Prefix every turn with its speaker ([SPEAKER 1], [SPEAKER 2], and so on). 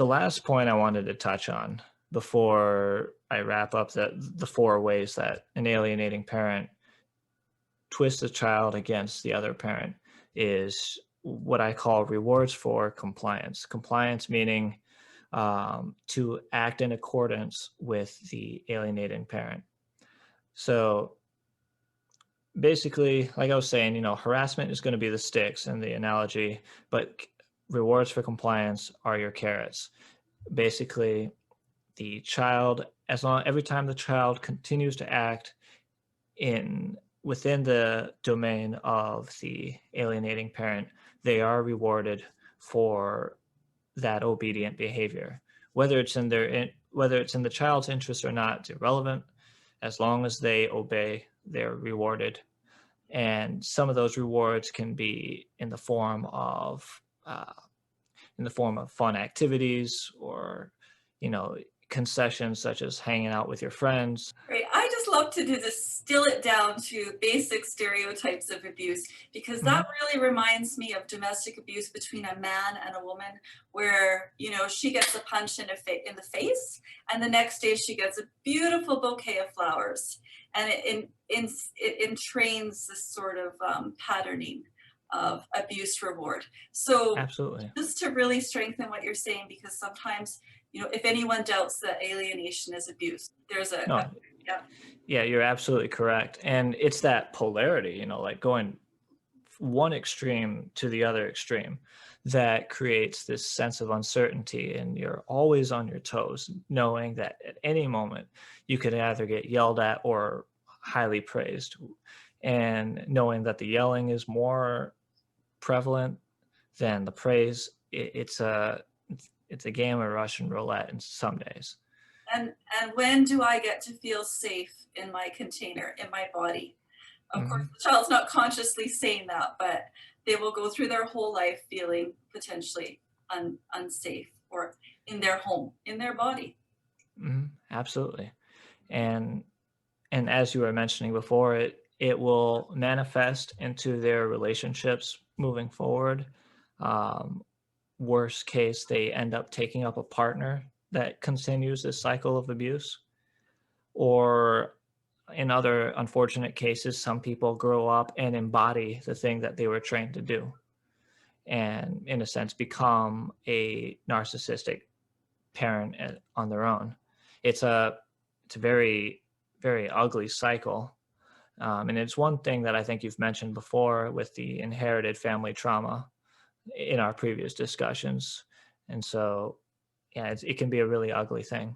[SPEAKER 1] the last point I wanted to touch on before I wrap up the four ways that an alienating parent twists a child against the other parent is what I call rewards for compliance. Compliance meaning to act in accordance with the alienating parent. So basically, like I was saying, harassment is going to be the sticks in the analogy, but rewards for compliance are your carrots. Basically, the child, every time the child continues to act in within the domain of the alienating parent, they are rewarded for that obedient behavior. Whether it's in the child's interest or not, it's irrelevant. As long as they obey, they're rewarded. And some of those rewards can be in the form of fun activities or concessions such as hanging out with your friends.
[SPEAKER 2] Right. I just love to distill it down to basic stereotypes of abuse because that
[SPEAKER 1] Mhm.
[SPEAKER 2] really reminds me of domestic abuse between a man and a woman, where she gets a punch in the face, and the next day she gets a beautiful bouquet of flowers, and it entrains this sort of patterning of abuse reward. So
[SPEAKER 1] Absolutely.
[SPEAKER 2] just to really strengthen what you're saying, because sometimes if anyone doubts that alienation is abuse, there's a
[SPEAKER 1] No,
[SPEAKER 2] yeah.
[SPEAKER 1] yeah, you're absolutely correct. And it's that polarity, like going one extreme to the other extreme that creates this sense of uncertainty. And you're always on your toes, knowing that at any moment you could either get yelled at or highly praised. And knowing that the yelling is more prevalent than the praise, it's a game of Russian roulette in some days.
[SPEAKER 2] And when do I get to feel safe in my container, in my body? Of course,
[SPEAKER 1] Hmm.
[SPEAKER 2] the child's not consciously saying that, but they will go through their whole life feeling potentially unsafe, or in their home, in their body.
[SPEAKER 1] Hmm. Absolutely. And as you were mentioning before, it will manifest into their relationships moving forward. Um, Worst case, they end up taking up a partner that continues this cycle of abuse. Or in other unfortunate cases, some people grow up and embody the thing that they were trained to do, and in a sense become a narcissistic parent on their own. It's a very, very ugly cycle. And it's one thing that I think you've mentioned before with the inherited family trauma in our previous discussions. And so, yeah, it can be a really ugly thing.